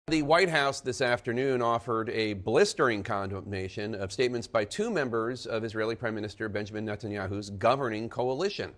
The White House this afternoon offered a blistering condemnation of statements by two members of Israeli Prime Minister Benjamin Netanyahu's governing coalition.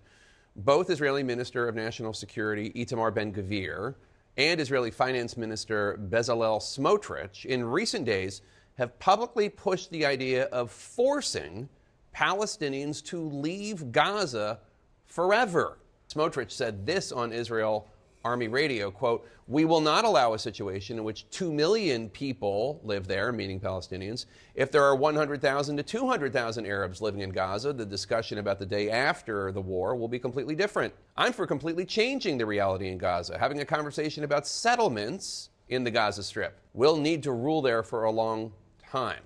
Both Israeli Minister of National Security Itamar Ben Gvir and Israeli Finance Minister Bezalel Smotrich in recent days have publicly pushed the idea of forcing Palestinians to leave Gaza forever. Smotrich said this on Israel Army radio, quote, "We will not allow a situation in which 2 million people live there," meaning Palestinians. "If there are 100,000 to 200,000 Arabs living in Gaza, the discussion about the day after the war will be completely different. I'm for completely changing the reality in Gaza, having a conversation about settlements in the Gaza Strip. We'll need to rule there for a long time."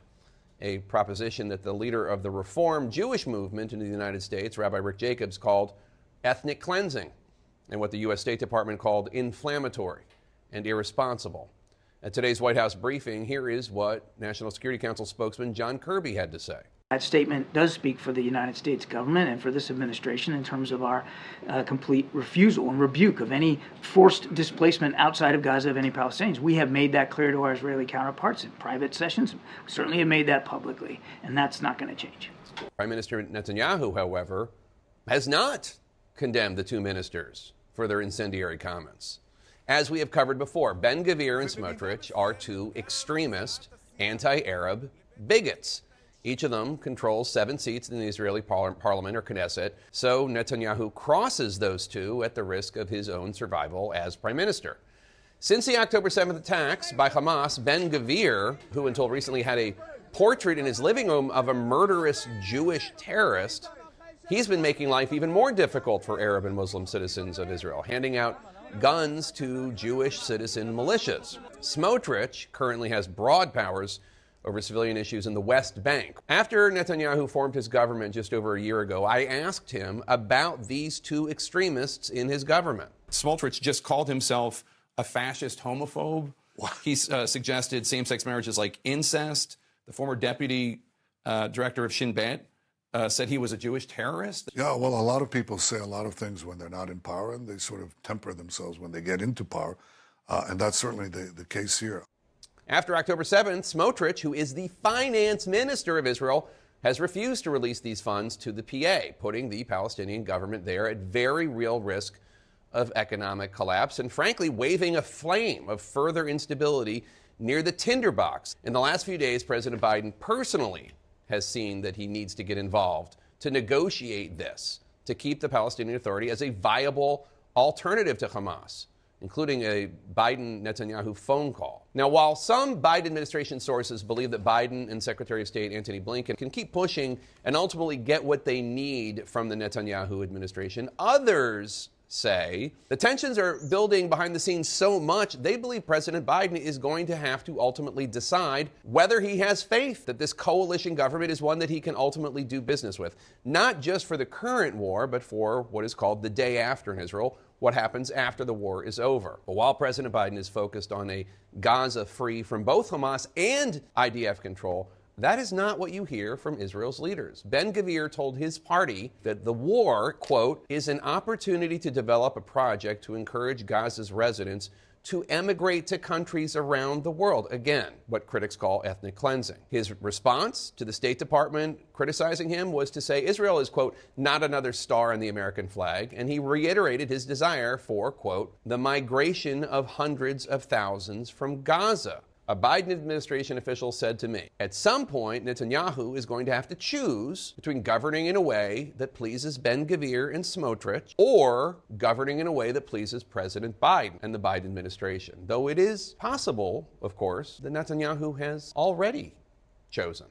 A proposition that the leader of the Reform Jewish movement in the United States, Rabbi Rick Jacobs, called ethnic cleansing, and what the U.S. State Department called inflammatory and irresponsible. At today's White House briefing, here is what National Security Council spokesman John Kirby had to say. That statement does speak for the United States government and for this administration in terms of our complete refusal and rebuke of any forced displacement outside of Gaza of any Palestinians. We have made that clear to our Israeli counterparts in private sessions. We certainly have made that publicly, and that's not going to change. Prime Minister Netanyahu, however, has not condemned the two ministers for their incendiary comments. As we have covered before, Ben Gvir and Smotrich are two extremist, anti-Arab bigots. Each of them controls 7 seats in the Israeli parliament, or Knesset, so Netanyahu crosses those two at the risk of his own survival as prime minister. Since the October 7th attacks by Hamas, Ben Gvir, who until recently had a portrait in his living room of a murderous Jewish terrorist, he's been making life even more difficult for Arab and Muslim citizens of Israel, handing out guns to Jewish citizen militias. Smotrich currently has broad powers over civilian issues in the West Bank. After Netanyahu formed his government just over a year ago, I asked him about these two extremists in his government. Smotrich just called himself a fascist homophobe. He suggested same-sex marriage is like incest. The former deputy director of Shin Bet said he was a Jewish terrorist. Yeah, well, a lot of people say a lot of things when they're not in power, and they sort of temper themselves when they get into power, and that's certainly the case here. After October 7th, Smotrich, who is the finance minister of Israel, has refused to release these funds to the PA, putting the Palestinian government there at very real risk of economic collapse and, frankly, waving a flame of further instability near the tinderbox. In the last few days, President Biden personally has seen that he needs to get involved to negotiate this, to keep the Palestinian Authority as a viable alternative to Hamas, including a Biden-Netanyahu phone call. Now, while some Biden administration sources believe that Biden and Secretary of State Antony Blinken can keep pushing and ultimately get what they need from the Netanyahu administration, others say the tensions are building behind the scenes so much they believe President Biden is going to have to ultimately decide whether he has faith that this coalition government is one that he can ultimately do business with, not just for the current war, but for what is called the day after in Israel, what happens after the war is over. But while President Biden is focused on a Gaza free from both Hamas and IDF control, that is not what you hear from Israel's leaders. Ben Gvir told his party that the war, quote, is an opportunity to develop a project to encourage Gaza's residents to emigrate to countries around the world. Again, what critics call ethnic cleansing. His response to the State Department criticizing him was to say Israel is, quote, not another star on the American flag, and he reiterated his desire for, quote, the migration of hundreds of thousands from Gaza. A Biden administration official said to me, at some point, Netanyahu is going to have to choose between governing in a way that pleases Ben Gvir and Smotrich or governing in a way that pleases President Biden and the Biden administration. Though it is possible, of course, that Netanyahu has already chosen.